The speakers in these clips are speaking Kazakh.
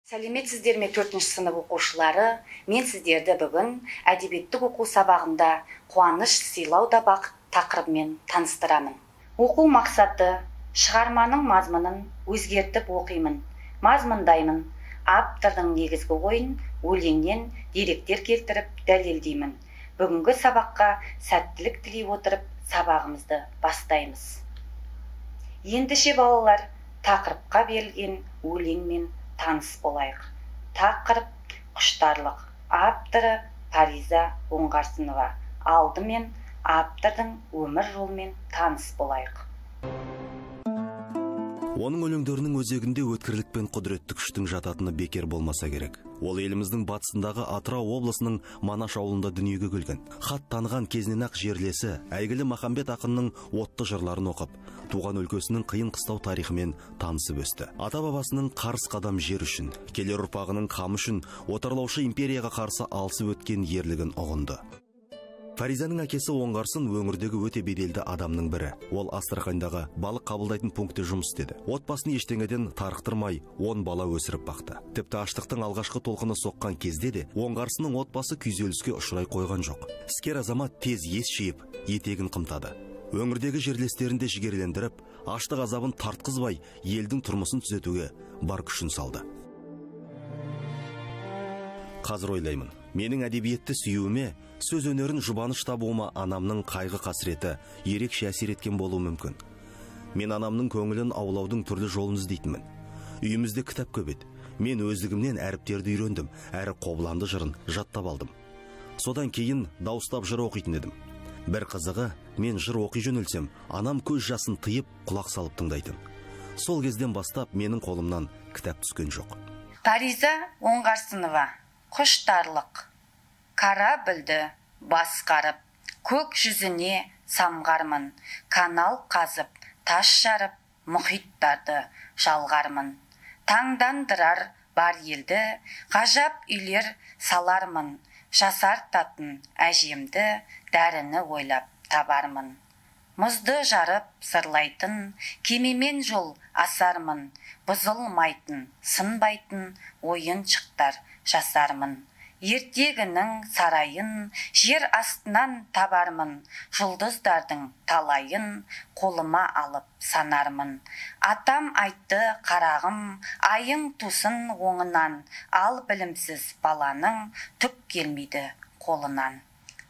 Сәлеметсіздер ме 4-ші сынып оқушылары? Мен сіздерді бүгін әдебиеттік оқу сабағында қуаныш сыйлау да бақыт тақырыбымен таныстырамын. Оқу мақсаты: шығарманың мазмұнын өзгертіп оқимын, мазмұндаймын. Автордың негізгі ойын өлеңнен деректер келтіріп дәлелдеймін. Бүгінгі сабаққа сәттілік тілей отырып сабағымызды бастаймыз. Ендеше балалар, тақырыпқа берілген өлеңмен таныс болайық. Тақырып: құштарлық. Авторы Фариза Оңғарсынова. Алдымен автордың өмір жолымен таныс болайық. Оның өлеңдерінің өзегінде өткірлік пен құдіретті күштің жататыны бекер болмаса керек. Ол еліміздің батысындағы Атырау облысының Манаш ауылында дүниеге келген. Хат таныған кезінен ақ жерлесі әйгілі Махамбет ақынның отты жырларын оқып, туған өлкесінің қиын қыстау тарихымен танысып өсті. Ата-бабасының қарыс қадам жер үшін, келер ұрпағының қамы үшін отарлаушы империяға қарсы алысып өткен ерлігін ұғынды. Фаризаның әкесі Оңғарсын өңірдегі өте беделді адамның бірі. Ол Астраханьдағы балық қабылдайтын пунктте жұмыс істеді. Отбасын ештеңеден тарықтырмай 10 бала өсіріп бақты. Тіпті аштықтың алғашқы толқыны соққан кезде де Оңғарсынның отбасы күйзеліске ұшырай қойған жоқ. Іскер азамат тез ес жиып, етегін қымтады. Өңірдегі жерлестерін де жігерлендіріп, аштық азабын тартқызбай, елдің тұрмысын түзетуге бар күшін салды. Қазір ойлаймын, менің әдебиетті сүюіме, сөз өнерін жұбаныш табуыма анамның қайғы қасіреті ерекше әсер еткен болуы мүмкін. Мен анамның көңілін аулаудың түрлі жолын іздейтінмін. Үйімізде кітап көп еді. Мен өздігімнен әріптерді үйрендім, әрі қобыланды жырын жаттап алдым. Содан кейін дауыстап жыр оқитын едім. Бір қызығы, мен жыр оқи жөнелсем, анам көз жасын тыйып, құлақ салып тыңдайтын. Сол кезден бастап менің қолымнан кітап түскен жоқ. Фариза Оңғарсынова. Құштарлық. Қара білді басқарып, көк жүзіне самғармын, канал қазып, тас жарып, мұхиттарды жалғармын. Таңдандырар бар елді, ғажап үйлер салармын, жасартатын әжемді дәріні ойлап табармын. Мұзды жарып сырлайтын, кемемен жол асармын, бұзылмайтын, сынбайтын ойыншықтар жасармын. Ертегінің сарайын жер астынан табармын, жұлдыздардың талайын қолыма алып санармын. Атам айтты қарағым, айың тусын оңынан, ал білімсіз баланың түк келмейді қолынан.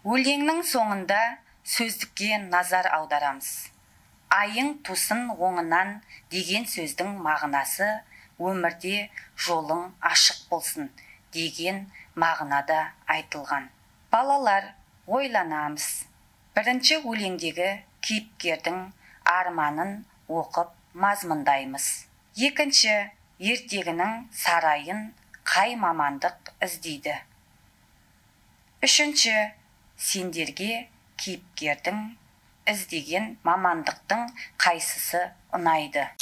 Өлеңнің соңында сөздікке назар аударамыз. Айың тусын оңынан деген сөздің мағынасы өмірде жолың ашық болсын деген мағынада айтылған. Балалар, ойланамыз. Бірінші өлеңдегі кейіпкердің арманын оқып мазмұндаймыз. Екінші, ертегінің сарайын қай мамандық іздейді. Үшінші, сендерге кейіпкердің іздеген мамандықтың қайсысы ұнайды.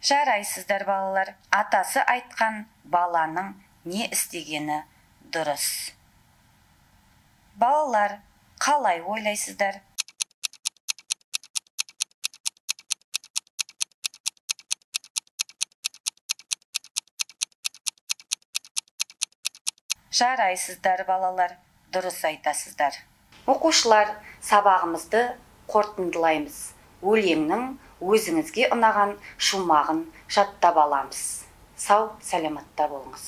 Жарайсыздар балалар, атасы айтқан баланың не істегені дұрыс. Балалар, қалай ойлайсыздар? Жарайсыздар балалар, дұрыс айтасыздар. Оқушылар, сабағымызды қорытындылаймыз. Өлеңнің өзіңізге ұнаған шумағын жаттап аламыз. Сау, сәлематта болыңыз.